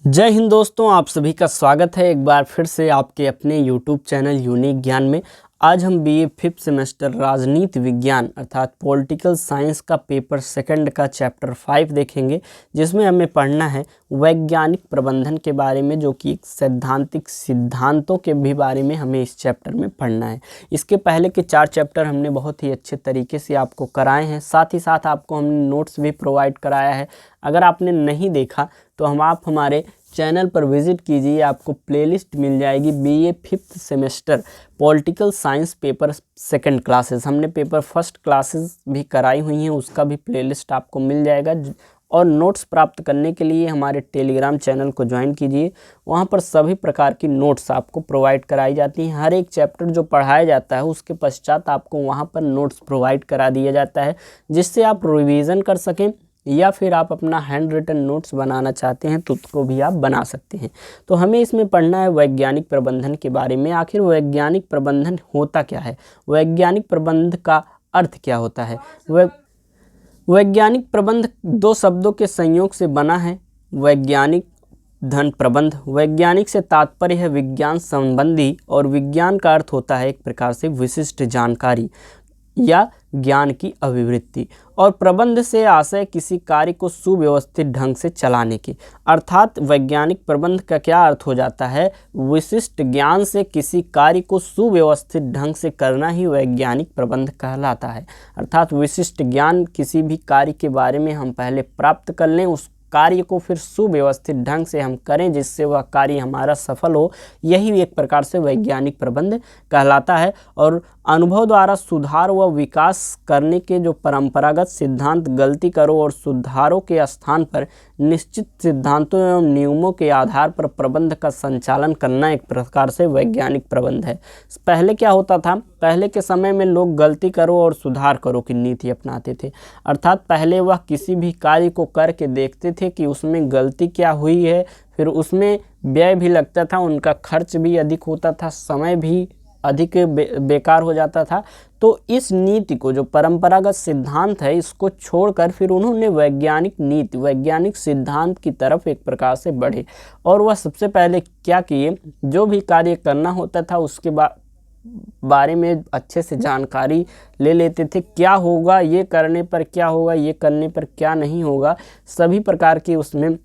जय हिंद दोस्तों, आप सभी का स्वागत है एक बार फिर से आपके अपने YouTube चैनल यूनिक ज्ञान में। आज हम बीए 5th सेमेस्टर राजनीति विज्ञान अर्थात पॉलिटिकल साइंस का पेपर सेकंड का चैप्टर 5 देखेंगे, जिसमें हमें पढ़ना है वैज्ञानिक प्रबंधन के बारे में, जो कि एक सैद्धांतिक सिद्धांतों के भी बारे में हमें इस चैप्टर में पढ़ना है। इसके पहले के 4 चैप्टर हमने बहुत ही अच्छे तरीके से आपको कराए हैं, साथ ही साथ आपको हमने नोट्स भी प्रोवाइड कराया है। अगर आपने नहीं देखा तो आप हमारे चैनल पर विजिट कीजिए, आपको प्लेलिस्ट मिल जाएगी BA 5th semester political science paper second classes. हमने पेपर फर्स्ट क्लासेस भी कराई हुई हैं, उसका भी प्लेलिस्ट आपको मिल जाएगा। और नोट्स प्राप्त करने के लिए हमारे टेलीग्राम चैनल को ज्वाइन कीजिए, वहाँ पर सभी प्रकार की नोट्स आपको प्रोवाइड कराई जाती हैं। हर एक चैप्टर जो पढ़ाया जाता है उसके पश्चात आपको वहाँ पर नोट्स प्रोवाइड करा दिया जाता है, जिससे आप रिवीजन कर सकें, या फिर आप अपना हैंड रिटन नोट्स बनाना चाहते हैं तो उसको भी आप बना सकते हैं। तो हमें इसमें पढ़ना है वैज्ञानिक प्रबंधन के बारे में। आखिर वैज्ञानिक प्रबंधन होता क्या है, वैज्ञानिक प्रबंध का अर्थ क्या होता है। वैज्ञानिक प्रबंध 2 शब्दों के संयोग से बना है, वैज्ञानिक धन प्रबंध। वैज्ञानिक से तात्पर्य है विज्ञान संबंधी, और विज्ञान का अर्थ होता है एक प्रकार से विशिष्ट जानकारी या ज्ञान की अभिवृत्ति, और प्रबंध से आशय किसी कार्य को सुव्यवस्थित ढंग से चलाने की। अर्थात वैज्ञानिक प्रबंध का क्या अर्थ हो जाता है, विशिष्ट ज्ञान से किसी कार्य को सुव्यवस्थित ढंग से करना ही वैज्ञानिक प्रबंध कहलाता है। अर्थात विशिष्ट ज्ञान किसी भी कार्य के बारे में हम पहले प्राप्त कर लें, उस कार्य को फिर सुव्यवस्थित ढंग से हम करें जिससे वह कार्य हमारा सफल हो, यही एक प्रकार से वैज्ञानिक प्रबंध कहलाता है। और अनुभव द्वारा सुधार व विकास करने के जो परंपरागत सिद्धांत गलती करो और सुधारों के स्थान पर निश्चित सिद्धांतों एवं नियमों के आधार पर प्रबंध का संचालन करना एक प्रकार से वैज्ञानिक प्रबंध है। पहले क्या होता था, पहले के समय में लोग गलती करो और सुधार करो की नीति अपनाते थे। अर्थात पहले वह किसी भी कार्य को करके देखते थे कि उसमें गलती क्या हुई है, फिर उसमें व्यय भी लगता था, उनका खर्च भी अधिक होता था, समय भी अधिक बेकार हो जाता था। तो इस नीति को, जो परंपरागत सिद्धांत है, इसको छोड़कर फिर उन्होंने वैज्ञानिक नीति, वैज्ञानिक सिद्धांत की तरफ एक प्रकार से बढ़े। और वह सबसे पहले क्या किए, जो भी कार्य करना होता था उसके बारे में अच्छे से जानकारी ले लेते थे। क्या होगा, ये करने पर क्या होगा, ये करने पर क्या नहीं होगा, सभी प्रकार के उसमें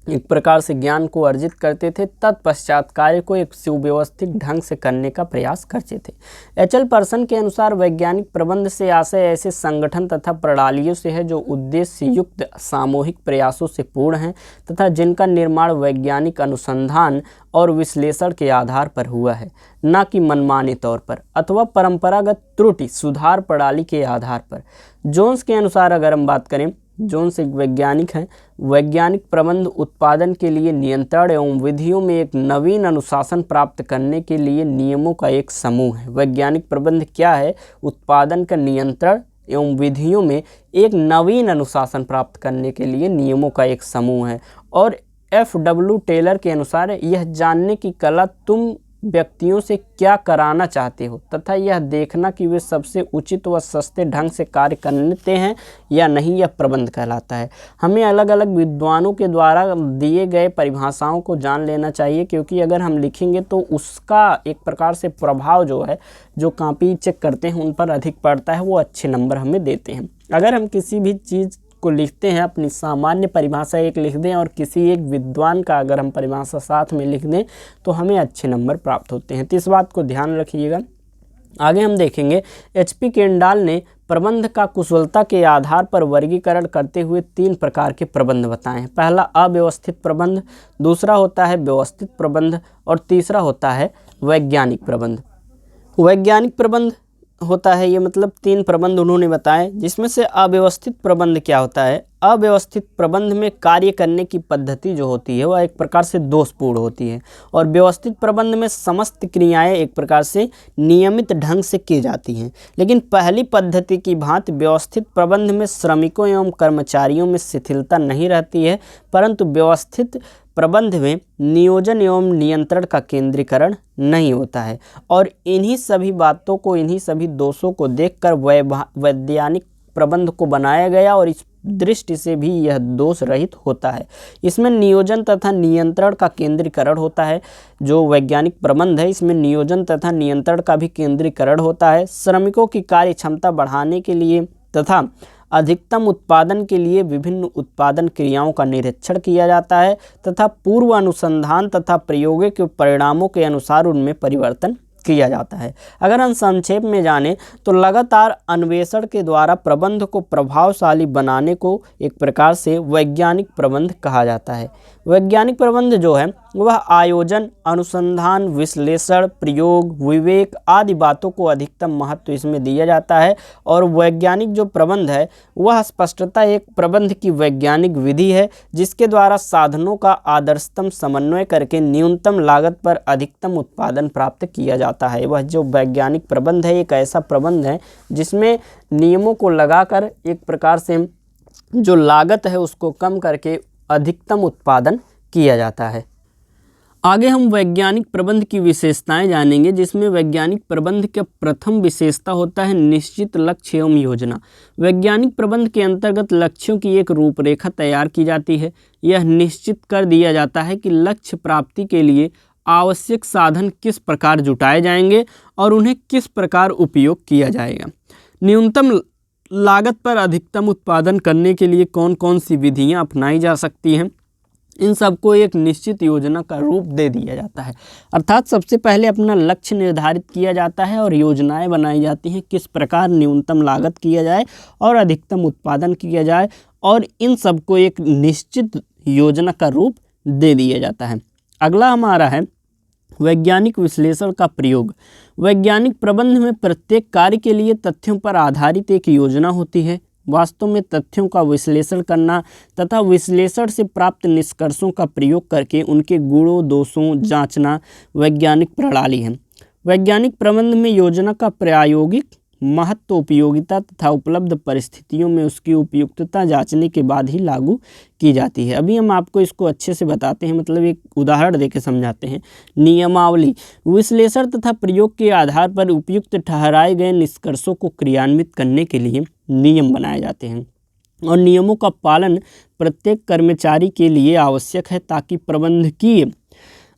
एक प्रकार से ज्ञान को अर्जित करते थे। तत्पश्चात कार्य को एक सुव्यवस्थित ढंग से करने का प्रयास करते थे। एच.एल. पर्सन के अनुसार वैज्ञानिक प्रबंध से आशय ऐसे संगठन तथा प्रणालियों से है जो उद्देश्य युक्त सामूहिक प्रयासों से पूर्ण हैं तथा जिनका निर्माण वैज्ञानिक अनुसंधान और विश्लेषण के आधार पर हुआ है, न कि मनमाने तौर पर अथवा परंपरागत त्रुटि सुधार प्रणाली के आधार पर। जोन्स के अनुसार अगर हम बात करें, जोन्स एक वैज्ञानिक हैं, वैज्ञानिक प्रबंध उत्पादन के लिए नियंत्रण एवं विधियों में एक नवीन अनुशासन प्राप्त करने के लिए नियमों का एक समूह है। वैज्ञानिक प्रबंध क्या है, उत्पादन का नियंत्रण एवं विधियों में एक नवीन अनुशासन प्राप्त करने के लिए नियमों का एक समूह है। और F.W. टेलर के अनुसार यह जानने की कला तुम व्यक्तियों से क्या कराना चाहते हो तथा यह देखना कि वे सबसे उचित व सस्ते ढंग से कार्य करते हैं या नहीं, यह प्रबंध कहलाता है। हमें अलग अलग विद्वानों के द्वारा दिए गए परिभाषाओं को जान लेना चाहिए, क्योंकि अगर हम लिखेंगे तो उसका एक प्रकार से प्रभाव जो है, जो कॉपी चेक करते हैं उन पर अधिक पड़ता है, वो अच्छे नंबर हमें देते हैं। अगर हम किसी भी चीज़ को लिखते हैं, अपनी सामान्य परिभाषा एक लिख दें और किसी एक विद्वान का अगर हम परिभाषा साथ में लिख दें तो हमें अच्छे नंबर प्राप्त होते हैं। तो इस बात को ध्यान रखिएगा। आगे हम देखेंगे, H.P. केंडाल ने प्रबंध का कुशलता के आधार पर वर्गीकरण करते हुए 3 प्रकार के प्रबंध बताए हैं। पहला अव्यवस्थित प्रबंध, दूसरा होता है व्यवस्थित प्रबंध, और तीसरा होता है वैज्ञानिक प्रबंध। वैज्ञानिक प्रबंध होता है, ये मतलब 3 प्रबंध उन्होंने बताए, जिसमें से अव्यवस्थित प्रबंध क्या होता है। अव्यवस्थित प्रबंध में कार्य करने की पद्धति जो होती है वह एक प्रकार से दोषपूर्ण होती है, और व्यवस्थित प्रबंध में समस्त क्रियाएं एक प्रकार से नियमित ढंग से की जाती हैं। लेकिन पहली पद्धति की भांति व्यवस्थित प्रबंध में श्रमिकों एवं कर्मचारियों में शिथिलता नहीं रहती है, परंतु व्यवस्थित प्रबंध में नियोजन एवं नियंत्रण का केंद्रीकरण नहीं होता है। और इन्हीं सभी बातों को, इन्हीं सभी दोषों को देखकर वैज्ञानिक प्रबंध को बनाया गया, और इस दृष्टि से भी यह दोष रहित होता है। इसमें नियोजन तथा नियंत्रण का केंद्रीकरण होता है। जो वैज्ञानिक प्रबंध है इसमें नियोजन तथा नियंत्रण का भी केंद्रीकरण होता है। श्रमिकों की कार्य क्षमता बढ़ाने के लिए तथा अधिकतम उत्पादन के लिए विभिन्न उत्पादन क्रियाओं का निरीक्षण किया जाता है तथा पूर्व अनुसंधान तथा प्रयोगों के परिणामों के अनुसार उनमें परिवर्तन किया जाता है। अगर हम संक्षेप में जानें तो लगातार अन्वेषण के द्वारा प्रबंध को प्रभावशाली बनाने को एक प्रकार से वैज्ञानिक प्रबंध कहा जाता है। वैज्ञानिक प्रबंध जो है वह आयोजन, अनुसंधान, विश्लेषण, प्रयोग, विवेक आदि बातों को अधिकतम महत्व इसमें दिया जाता है। और वैज्ञानिक जो प्रबंध है वह स्पष्टता एक प्रबंध की वैज्ञानिक विधि है जिसके द्वारा साधनों का आदर्शतम समन्वय करके न्यूनतम लागत पर अधिकतम उत्पादन प्राप्त किया जाता है। वह जो वैज्ञानिक प्रबंध है एक ऐसा प्रबंध है जिसमें नियमों को लगाकर एक प्रकार से जो लागत है उसको कम करके अधिकतम उत्पादन किया जाता है। आगे हम वैज्ञानिक प्रबंध की विशेषताएं जानेंगे, जिसमें वैज्ञानिक प्रबंध का प्रथम विशेषता होता है निश्चित लक्ष्य एवं योजना। वैज्ञानिक प्रबंध के अंतर्गत लक्ष्यों की एक रूपरेखा तैयार की जाती है। यह निश्चित कर दिया जाता है कि लक्ष्य प्राप्ति के लिए आवश्यक साधन किस प्रकार जुटाए जाएंगे और उन्हें किस प्रकार उपयोग किया जाएगा। न्यूनतम लागत पर अधिकतम उत्पादन करने के लिए कौन कौन सी विधियां अपनाई जा सकती हैं, इन सबको एक निश्चित योजना का रूप दे दिया जाता है। अर्थात सबसे पहले अपना लक्ष्य निर्धारित किया जाता है और योजनाएं बनाई जाती हैं किस प्रकार न्यूनतम लागत किया जाए और अधिकतम उत्पादन किया जाए, और इन सबको एक निश्चित योजना का रूप दे दिया जाता है। अगला हमारा है वैज्ञानिक विश्लेषण का प्रयोग। वैज्ञानिक प्रबंध में प्रत्येक कार्य के लिए तथ्यों पर आधारित एक योजना होती है। वास्तव में तथ्यों का विश्लेषण करना तथा विश्लेषण से प्राप्त निष्कर्षों का प्रयोग करके उनके गुणों दोषों जांचना वैज्ञानिक प्रणाली है। वैज्ञानिक प्रबंध में योजना का प्रायोगिक महत्व उपयोगिता तथा उपलब्ध परिस्थितियों में उसकी उपयुक्तता जांचने के बाद ही लागू की जाती है। अभी हम आपको इसको अच्छे से बताते हैं, मतलब एक उदाहरण देकर समझाते हैं। नियमावली विश्लेषण तथा प्रयोग के आधार पर उपयुक्त ठहराए गए निष्कर्षों को क्रियान्वित करने के लिए नियम बनाए जाते हैं और नियमों का पालन प्रत्येक कर्मचारी के लिए आवश्यक है ताकि प्रबंधकीय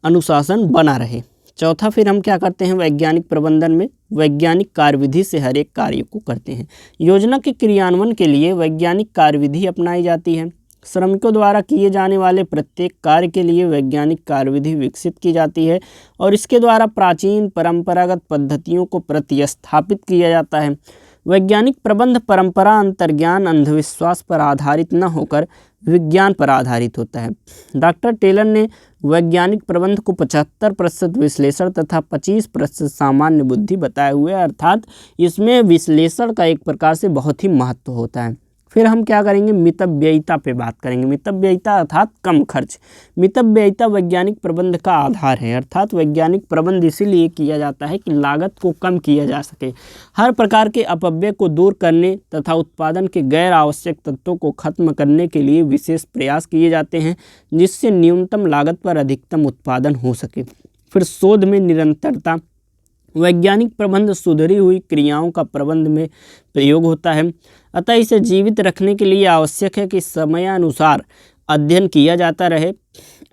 अनुशासन बना रहे। चौथा फिर हम क्या करते हैं वैज्ञानिक प्रबंधन में वैज्ञानिक कार्यविधि से हर एक कार्य को करते हैं। योजना के क्रियान्वयन के लिए वैज्ञानिक कार्यविधि अपनाई जाती है। श्रमिकों द्वारा किए जाने वाले प्रत्येक कार्य के लिए वैज्ञानिक कार्यविधि विकसित की जाती है और इसके द्वारा प्राचीन परंपरागत पद्धतियों को प्रतिस्थापित किया जाता है। वैज्ञानिक प्रबंध परंपरा, अंतर्ज्ञान, अंधविश्वास पर आधारित न होकर विज्ञान पर आधारित होता है। डॉक्टर टेलर ने वैज्ञानिक प्रबंध को 75% विश्लेषण तथा 25% सामान्य बुद्धि बताए हुए, अर्थात इसमें विश्लेषण का एक प्रकार से बहुत ही महत्व होता है। फिर हम क्या करेंगे मितव्ययिता पे बात करेंगे। मितव्ययिता अर्थात कम खर्च। मितव्ययिता वैज्ञानिक प्रबंध का आधार है, अर्थात वैज्ञानिक प्रबंध इसीलिए किया जाता है कि लागत को कम किया जा सके, हर प्रकार के अपव्यय को दूर करने तथा उत्पादन के गैर आवश्यक तत्वों को खत्म करने के लिए विशेष प्रयास किए जाते हैं जिससे न्यूनतम लागत पर अधिकतम उत्पादन हो सके। फिर शोध में निरंतरता। वैज्ञानिक प्रबंध सुधरी हुई क्रियाओं का प्रबंध में प्रयोग होता है, अतः इसे जीवित रखने के लिए आवश्यक है कि समयानुसार अध्ययन किया जाता रहे।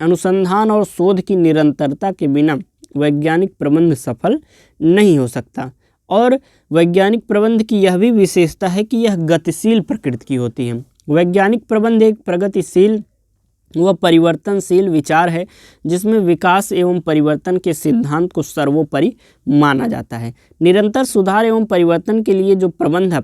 अनुसंधान और शोध की निरंतरता के बिना वैज्ञानिक प्रबंध सफल नहीं हो सकता। और वैज्ञानिक प्रबंध की यह भी विशेषता है कि यह गतिशील प्रकृति की होती है। वैज्ञानिक प्रबंध एक प्रगतिशील वह परिवर्तनशील विचार है जिसमें विकास एवं परिवर्तन के सिद्धांत को सर्वोपरि माना जाता है। निरंतर सुधार एवं परिवर्तन के लिए जो प्रबंध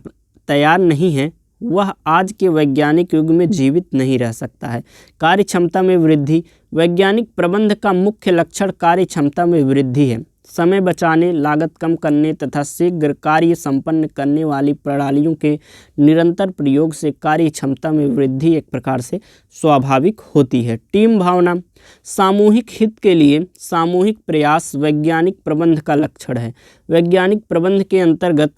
तैयार नहीं है वह आज के वैज्ञानिक युग में जीवित नहीं रह सकता है। कार्य क्षमता में वृद्धि। वैज्ञानिक प्रबंध का मुख्य लक्षण कार्य क्षमता में वृद्धि है। समय बचाने, लागत कम करने तथा शीघ्र कार्य संपन्न करने वाली प्रणालियों के निरंतर प्रयोग से कार्य क्षमता में वृद्धि एक प्रकार से स्वाभाविक होती है। टीम भावना। सामूहिक हित के लिए सामूहिक प्रयास वैज्ञानिक प्रबंध का लक्षण है। वैज्ञानिक प्रबंध के अंतर्गत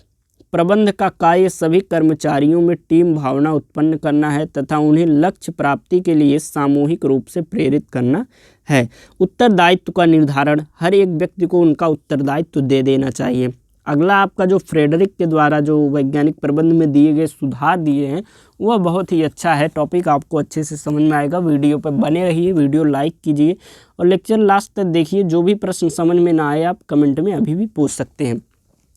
प्रबंध का कार्य सभी कर्मचारियों में टीम भावना उत्पन्न करना है तथा उन्हें लक्ष्य प्राप्ति के लिए सामूहिक रूप से प्रेरित करना है। उत्तरदायित्व का निर्धारण। हर एक व्यक्ति को उनका उत्तरदायित्व दे देना चाहिए। अगला आपका जो फ्रेडरिक के द्वारा जो वैज्ञानिक प्रबंध में दिए गए सुधार दिए हैं वह बहुत ही अच्छा है। टॉपिक आपको अच्छे से समझ में आएगा। वीडियो पर बने रहिए, वीडियो लाइक कीजिए और लेक्चर लास्ट तक देखिए। जो भी प्रश्न समझ में ना आए आप कमेंट में अभी भी पूछ सकते हैं।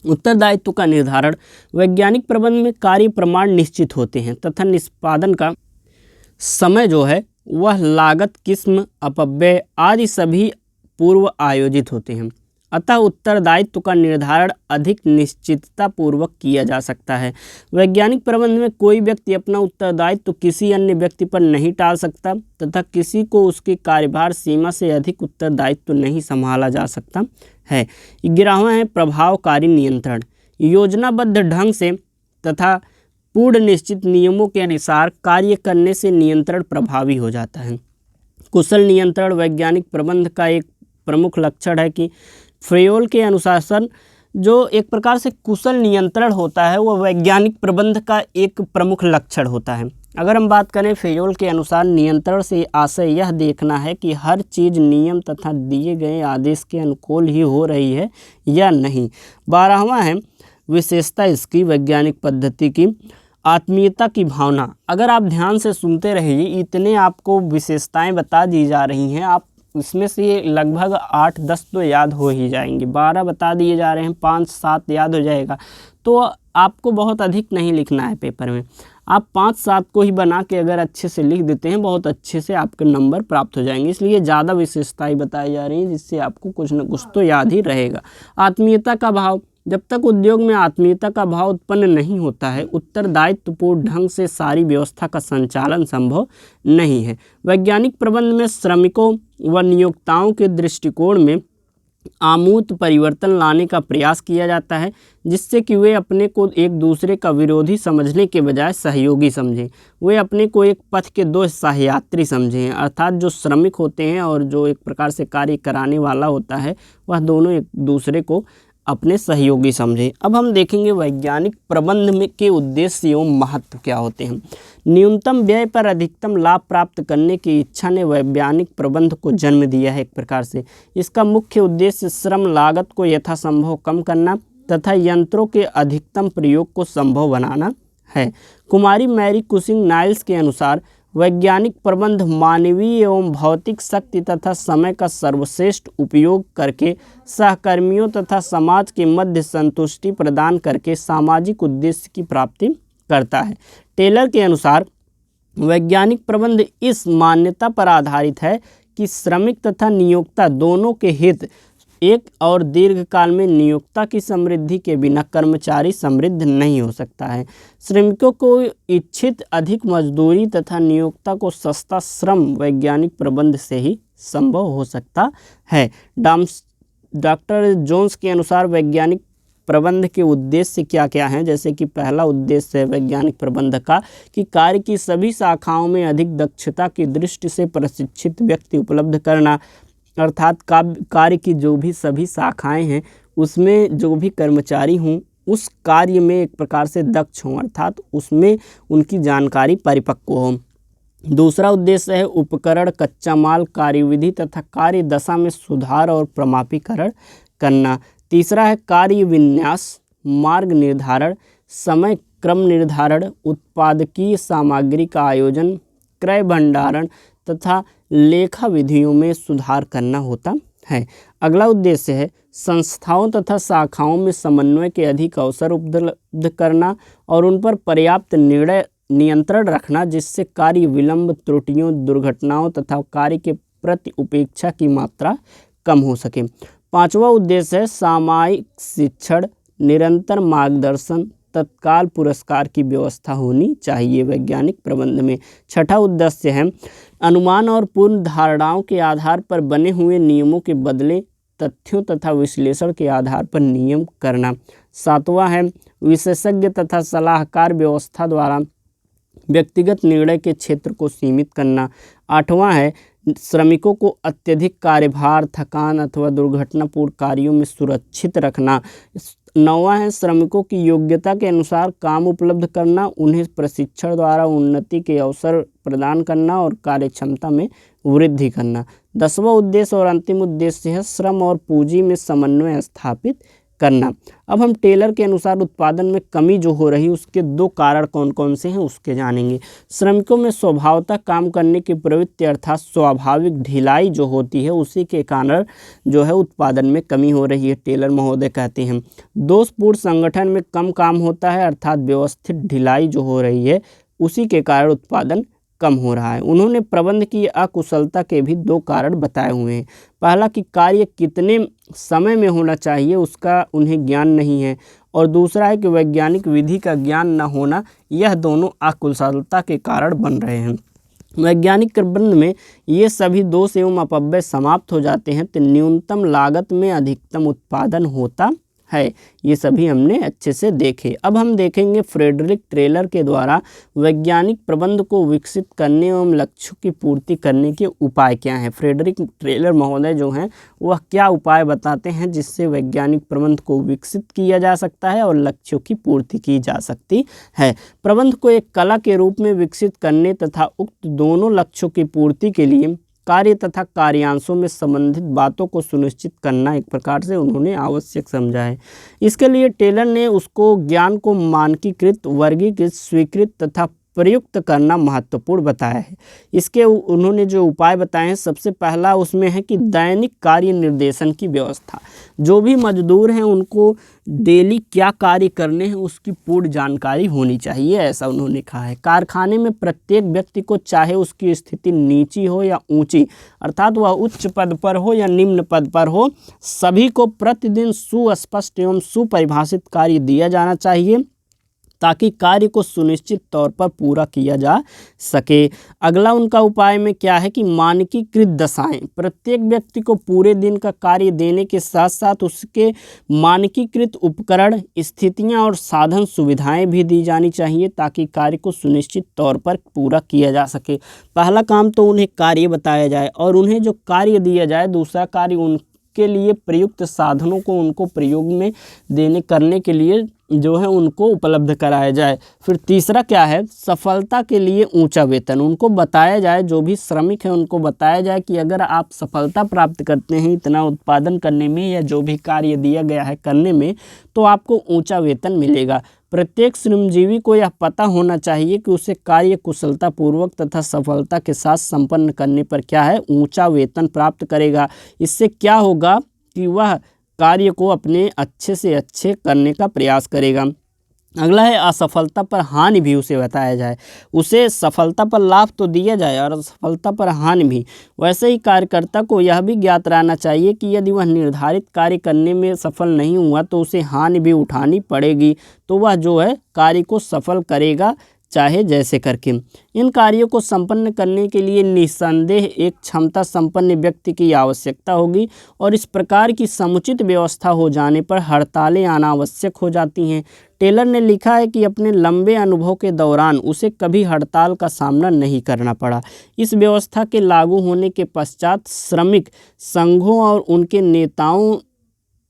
उत्तरदायित्व का निर्धारण। वैज्ञानिक प्रबंध में कार्य प्रमाण निश्चित होते हैं तथा निष्पादन का समय जो है वह लागत, किस्म, अपव्यय आदि सभी पूर्व आयोजित होते हैं। अतः उत्तरदायित्व का निर्धारण अधिक निश्चितता पूर्वक किया जा सकता है। वैज्ञानिक प्रबंध में कोई व्यक्ति अपना उत्तरदायित्व किसी अन्य व्यक्ति पर नहीं टाल सकता तथा किसी को उसके कार्यभार सीमा से अधिक उत्तरदायित्व नहीं संभाला जा सकता है। 11वां है प्रभावकारी नियंत्रण। योजनाबद्ध ढंग से तथा पूर्ण निश्चित नियमों के अनुसार कार्य करने से नियंत्रण प्रभावी हो जाता है। कुशल नियंत्रण वैज्ञानिक प्रबंध का एक प्रमुख लक्षण है कि फ्रेयोल के अनुशासन जो एक प्रकार से कुशल नियंत्रण होता है वह वैज्ञानिक प्रबंध का एक प्रमुख लक्षण होता है। अगर हम बात करें फ्रेयोल के अनुसार नियंत्रण से आशय यह देखना है कि हर चीज़ नियम तथा दिए गए आदेश के अनुकूल ही हो रही है या नहीं। 12वां है विशेषता इसकी वैज्ञानिक पद्धति की आत्मीयता की भावना। अगर आप ध्यान से सुनते रहिए, इतने आपको विशेषताएं बता दी जा रही हैं, आप इसमें से लगभग 8-10 तो याद हो ही जाएंगे। 12 बता दिए जा रहे हैं, 5-7 याद हो जाएगा। तो आपको बहुत अधिक नहीं लिखना है पेपर में, आप 5-7 को ही बना के अगर अच्छे से लिख देते हैं बहुत अच्छे से आपके नंबर प्राप्त हो जाएंगे। इसलिए ज़्यादा विशेषताएं बताई जा रही हैं जिससे आपको कुछ न कुछ तो याद ही रहेगा। आत्मीयता का भाव। जब तक उद्योग में आत्मीयता का भाव उत्पन्न नहीं होता है उत्तरदायित्वपूर्ण ढंग से सारी व्यवस्था का संचालन संभव नहीं है। वैज्ञानिक प्रबंध में श्रमिकों व नियोक्ताओं के दृष्टिकोण में आमूल परिवर्तन लाने का प्रयास किया जाता है जिससे कि वे अपने को एक दूसरे का विरोधी समझने के बजाय सहयोगी समझें। वे अपने को एक पथ के 2 सहयात्री समझें, अर्थात जो श्रमिक होते हैं और जो एक प्रकार से कार्य कराने वाला होता है वह दोनों एक दूसरे को अपने सहयोगी समझें। अब हम देखेंगे वैज्ञानिक प्रबंध में के उद्देश्य एवं महत्व क्या होते हैं। न्यूनतम व्यय पर अधिकतम लाभ प्राप्त करने की इच्छा ने वैज्ञानिक प्रबंध को जन्म दिया है। एक प्रकार से इसका मुख्य उद्देश्य श्रम लागत को यथासंभव कम करना तथा यंत्रों के अधिकतम प्रयोग को संभव बनाना है। कुमारी मैरी कुसिंग नाइल्स के अनुसार वैज्ञानिक प्रबंध मानवीय एवं भौतिक शक्ति तथा समय का सर्वश्रेष्ठ उपयोग करके सहकर्मियों तथा समाज के मध्य संतुष्टि प्रदान करके सामाजिक उद्देश्य की प्राप्ति करता है। टेलर के अनुसार वैज्ञानिक प्रबंध इस मान्यता पर आधारित है कि श्रमिक तथा नियोक्ता दोनों के हित एक और दीर्घकाल में नियोक्ता की समृद्धि के बिना कर्मचारी समृद्ध नहीं हो सकता है। श्रमिकों को इच्छित अधिक मजदूरी तथा नियोक्ता को सस्ता श्रम वैज्ञानिक प्रबंध से ही संभव हो सकता है। डॉक्टर जोन्स के अनुसार वैज्ञानिक प्रबंध के उद्देश्य क्या क्या हैं। जैसे कि पहला उद्देश्य है वैज्ञानिक प्रबंध का कि कार्य की सभी शाखाओं में अधिक दक्षता की दृष्टि से प्रशिक्षित व्यक्ति उपलब्ध करना, अर्थात कार्य की जो भी सभी शाखाएं हैं उसमें जो भी कर्मचारी हों उस कार्य में एक प्रकार से दक्ष हों, अर्थात उसमें उनकी जानकारी परिपक्व हो। दूसरा उद्देश्य है उपकरण, कच्चा माल, कार्यविधि तथा कार्य दशा में सुधार और प्रमापीकरण करना। तीसरा है कार्य विन्यास, मार्ग निर्धारण, समय क्रम निर्धारण, उत्पादकीय सामग्री का आयोजन, क्रय भंडारण तथा लेखा विधियों में सुधार करना होता है। अगला उद्देश्य है संस्थाओं तथा शाखाओं में समन्वय के अधिक अवसर उपलब्ध करना और उन पर पर्याप्त नियंत्रण रखना जिससे कार्य विलंब, त्रुटियों, दुर्घटनाओं तथा कार्य के प्रति उपेक्षा की मात्रा कम हो सके। पांचवा उद्देश्य है सामयिक शिक्षण, निरंतर मार्गदर्शन, तत्काल पुरस्कार की व्यवस्था होनी चाहिए वैज्ञानिक प्रबंध में। छठा उद्देश्य है अनुमान और पूर्ण धारणाओं के आधार पर बने हुए नियमों के बदले तथ्यों तथा विश्लेषण के आधार पर नियम करना। सातवां है विशेषज्ञ तथा सलाहकार व्यवस्था द्वारा व्यक्तिगत निर्णय के क्षेत्र को सीमित करना। आठवां है श्रमिकों को अत्यधिक कार्यभार, थकान अथवा दुर्घटनापूर्ण कार्यों में सुरक्षित रखना। नौवां है श्रमिकों की योग्यता के अनुसार काम उपलब्ध करना, उन्हें प्रशिक्षण द्वारा उन्नति के अवसर प्रदान करना और कार्यक्षमता में वृद्धि करना। 10वां उद्देश्य और अंतिम उद्देश्य है श्रम और पूंजी में समन्वय स्थापित करना। अब हम टेलर के अनुसार उत्पादन में कमी जो हो रही उसके 2 कारण कौन कौन से हैं उसके जानेंगे। श्रमिकों में स्वभावतः काम करने की प्रवृत्ति अर्थात स्वाभाविक ढिलाई जो होती है उसी के कारण जो है उत्पादन में कमी हो रही है, टेलर महोदय कहते हैं। दोषपूर्ण संगठन में कम काम होता है अर्थात व्यवस्थित ढिलाई जो हो रही है उसी के कारण उत्पादन कम हो रहा है। उन्होंने प्रबंध की अकुशलता के भी 2 कारण बताए हुए हैं। पहला कि कार्य कितने समय में होना चाहिए उसका उन्हें ज्ञान नहीं है, और दूसरा है कि वैज्ञानिक विधि का ज्ञान न होना। यह दोनों अकुशलता के कारण बन रहे हैं। वैज्ञानिक प्रबंध में ये सभी दोष एवं अपव्यय समाप्त हो जाते हैं तो न्यूनतम लागत में अधिकतम उत्पादन होता है। ये सभी हमने अच्छे से देखे। अब हम देखेंगे फ्रेडरिक टेलर के द्वारा वैज्ञानिक प्रबंध को विकसित करने एवं लक्ष्यों की पूर्ति करने के उपाय क्या हैं। फ्रेडरिक टेलर महोदय जो हैं वह क्या उपाय बताते हैं जिससे वैज्ञानिक प्रबंध को विकसित किया जा सकता है और लक्ष्यों की पूर्ति की जा सकती है। प्रबंध को एक कला के रूप में विकसित करने तथा उक्त दोनों लक्ष्यों की पूर्ति के लिए कार्य तथा कार्यांशों में संबंधित बातों को सुनिश्चित करना एक प्रकार से उन्होंने आवश्यक समझा है। इसके लिए टेलर ने उसको ज्ञान को मानकीकृत, वर्गीकृत, स्वीकृत तथा प्रयुक्त करना महत्वपूर्ण बताया है। इसके उन्होंने जो उपाय बताए हैं सबसे पहला उसमें है कि दैनिक कार्य निर्देशन की व्यवस्था। जो भी मजदूर हैं उनको डेली क्या कार्य करने हैं उसकी पूर्ण जानकारी होनी चाहिए, ऐसा उन्होंने कहा है। कारखाने में प्रत्येक व्यक्ति को चाहे उसकी स्थिति नीची हो या ऊंची अर्थात वह उच्च पद पर हो या निम्न पद पर हो, सभी को प्रतिदिन सुस्पष्ट एवं सुपरिभाषित कार्य दिया जाना चाहिए ताकि कार्य को सुनिश्चित तौर पर पूरा किया जा सके। अगला उनका उपाय में क्या है कि मानकीकृत दशाएं। प्रत्येक व्यक्ति को पूरे दिन का कार्य देने के साथ साथ उसके मानकीकृत उपकरण, स्थितियां और साधन सुविधाएं भी दी जानी चाहिए ताकि कार्य को सुनिश्चित तौर पर पूरा किया जा सके। पहला काम तो उन्हें कार्य बताया जाए और उन्हें जो कार्य दिया जाए दूसरा कार्य उनके लिए प्रयुक्त साधनों को उनको प्रयोग में करने के लिए जो है उनको उपलब्ध कराया जाए। फिर तीसरा क्या है, सफलता के लिए ऊंचा वेतन उनको बताया जाए। जो भी श्रमिक हैं उनको बताया जाए कि अगर आप सफलता प्राप्त करते हैं इतना उत्पादन करने में या जो भी कार्य दिया गया है करने में तो आपको ऊंचा वेतन मिलेगा। प्रत्येक श्रमजीवी को यह पता होना चाहिए कि उसे कार्य कुशलतापूर्वक तथा सफलता के साथ संपन्न करने पर क्या है ऊंचा वेतन प्राप्त करेगा। इससे क्या होगा कि वह कार्य को अपने अच्छे से अच्छे करने का प्रयास करेगा। अगला है असफलता पर हानि भी उसे बताया जाए। उसे सफलता पर लाभ तो दिया जाए और असफलता पर हानि भी। वैसे ही कार्यकर्ता को यह भी ज्ञात रहना चाहिए कि यदि वह निर्धारित कार्य करने में सफल नहीं हुआ तो उसे हानि भी उठानी पड़ेगी, तो वह जो है कार्य को सफल करेगा चाहे जैसे करके। इन कार्यों को संपन्न करने के लिए निस्संदेह एक क्षमता संपन्न व्यक्ति की आवश्यकता होगी और इस प्रकार की समुचित व्यवस्था हो जाने पर हड़तालें अनावश्यक हो जाती हैं। टेलर ने लिखा है कि अपने लंबे अनुभव के दौरान उसे कभी हड़ताल का सामना नहीं करना पड़ा। इस व्यवस्था के लागू होने के पश्चात श्रमिक संघों और उनके नेताओं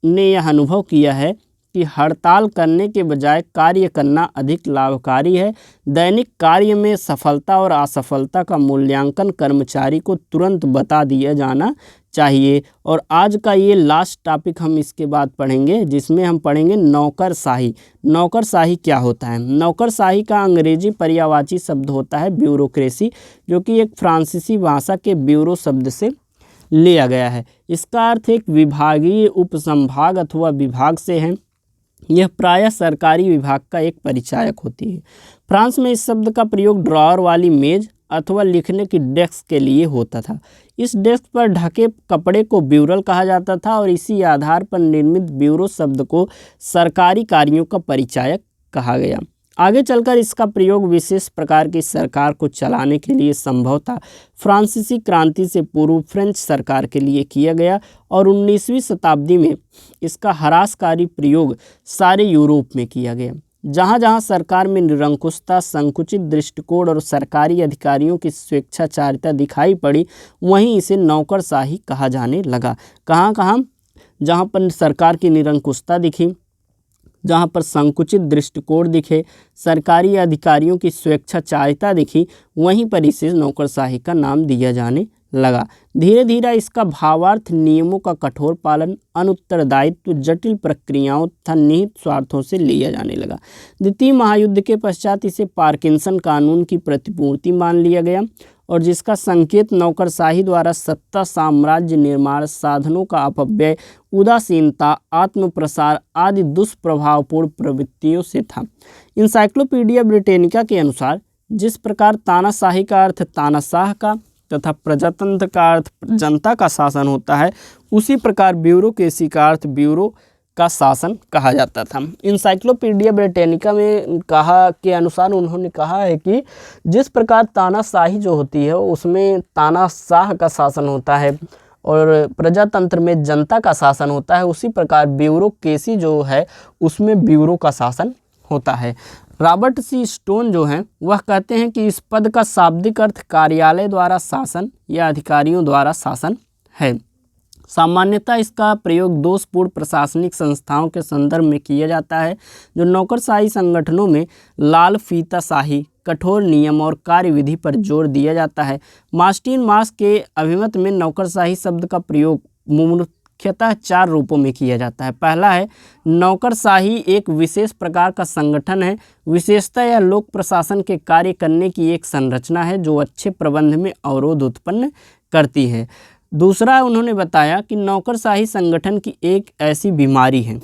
ने यह अनुभव किया है कि हड़ताल करने के बजाय कार्य करना अधिक लाभकारी है। दैनिक कार्य में सफलता और असफलता का मूल्यांकन कर्मचारी को तुरंत बता दिया जाना चाहिए। और आज का ये लास्ट टॉपिक हम इसके बाद पढ़ेंगे जिसमें हम पढ़ेंगे नौकरशाही। नौकरशाही क्या होता है। नौकरशाही का अंग्रेजी पर्यायवाची शब्द होता है ब्यूरोक्रेसी, जो कि एक फ्रांसीसी भाषा के ब्यूरो शब्द से लिया गया है। इसका अर्थ एक विभागीय, उपसंभाग अथवा विभाग से है। यह प्रायः सरकारी विभाग का एक परिचायक होती है। फ्रांस में इस शब्द का प्रयोग ड्रॉअर वाली मेज अथवा लिखने की डेस्क के लिए होता था। इस डेस्क पर ढके कपड़े को ब्यूरल कहा जाता था और इसी आधार पर निर्मित ब्यूरो शब्द को सरकारी कार्यों का परिचायक कहा गया। आगे चलकर इसका प्रयोग विशेष प्रकार की सरकार को चलाने के लिए संभवतः फ्रांसीसी क्रांति से पूर्व फ्रेंच सरकार के लिए किया गया और 19वीं शताब्दी में इसका ह्रासकारी प्रयोग सारे यूरोप में किया गया। जहाँ जहाँ सरकार में निरंकुशता, संकुचित दृष्टिकोण और सरकारी अधिकारियों की स्वेच्छाचारिता दिखाई पड़ी वहीं इसे नौकरशाही कहा जाने लगा। कहाँ कहाँ, जहाँ पर सरकार की निरंकुशता दिखी, जहाँ पर संकुचित दृष्टिकोण दिखे, सरकारी अधिकारियों की स्वेच्छाचारिता दिखी, वहीं पर इसे नौकरशाही का नाम दिया जाने लगा। धीरे धीरे इसका भावार्थ नियमों का कठोर पालन, अनुत्तरदायित्व, जटिल प्रक्रियाओं तथा निहित स्वार्थों से लिया जाने लगा। द्वितीय महायुद्ध के पश्चात इसे पार्किंसन कानून की प्रतिपूर्ति मान लिया गया और जिसका संकेत नौकरशाही द्वारा सत्ता, साम्राज्य निर्माण, साधनों का अपव्यय, उदासीनता, आत्मप्रसार आदि दुष्प्रभावपूर्ण प्रवृत्तियों से था। इंसाइक्लोपीडिया ब्रिटेनिका के अनुसार जिस प्रकार तानाशाही का अर्थ तानाशाह का तथा प्रजातंत्र का अर्थ जनता का शासन होता है, उसी प्रकार ब्यूरोक्रेसी का अर्थ ब्यूरो का शासन कहा जाता था। इंसाइक्लोपीडिया ब्रिटेनिका में कहा के अनुसार उन्होंने कहा है कि जिस प्रकार तानाशाही जो होती है उसमें तानाशाह का शासन होता है और प्रजातंत्र में जनता का शासन होता है, उसी प्रकार ब्यूरोक्रेसी जो है उसमें ब्यूरो का शासन होता है। रॉबर्ट सी स्टोन जो हैं वह कहते हैं कि इस पद का शाब्दिक अर्थ कार्यालय द्वारा शासन या अधिकारियों द्वारा शासन है। सामान्यतः इसका प्रयोग दोषपूर्ण प्रशासनिक संस्थाओं के संदर्भ में किया जाता है जो नौकरशाही संगठनों में लाल फीताशाही, कठोर नियम और कार्यविधि पर जोर दिया जाता है। मार्टिन मार्श के अभिमत में नौकरशाही शब्द का प्रयोग मुख्यतः 4 रूपों में किया जाता है। पहला है नौकरशाही एक विशेष प्रकार का संगठन है, विशेषता या लोक प्रशासन के कार्य करने की एक संरचना है जो अच्छे प्रबंध में अवरोध उत्पन्न करती है। दूसरा उन्होंने बताया कि नौकरशाही संगठन की एक ऐसी बीमारी है।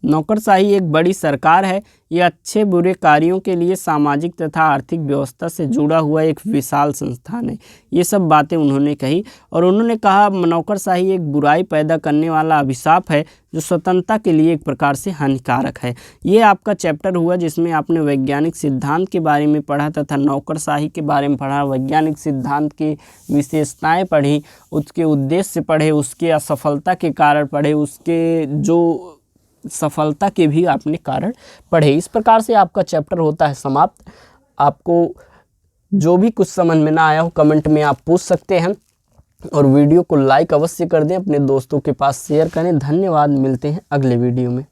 नौकरशाही एक बड़ी सरकार है, यह अच्छे बुरे कार्यों के लिए सामाजिक तथा आर्थिक व्यवस्था से जुड़ा हुआ एक विशाल संस्थान है। ये सब बातें उन्होंने कही और उन्होंने कहा नौकरशाही एक बुराई पैदा करने वाला अभिशाप है जो स्वतंत्रता के लिए एक प्रकार से हानिकारक है। ये आपका चैप्टर हुआ जिसमें आपने वैज्ञानिक सिद्धांत के बारे में पढ़ा तथा नौकरशाही के बारे में पढ़ा, वैज्ञानिक सिद्धांत की विशेषताएँ पढ़ी, उसके उद्देश्य पढ़े, उसके असफलता के कारण पढ़े, उसके जो सफलता के भी आपने कारण पढ़े। इस प्रकार से आपका चैप्टर होता है समाप्त। आपको जो भी कुछ समझ में ना आया हो कमेंट में आप पूछ सकते हैं और वीडियो को लाइक अवश्य कर दें, अपने दोस्तों के पास शेयर करें। धन्यवाद, मिलते हैं अगले वीडियो में।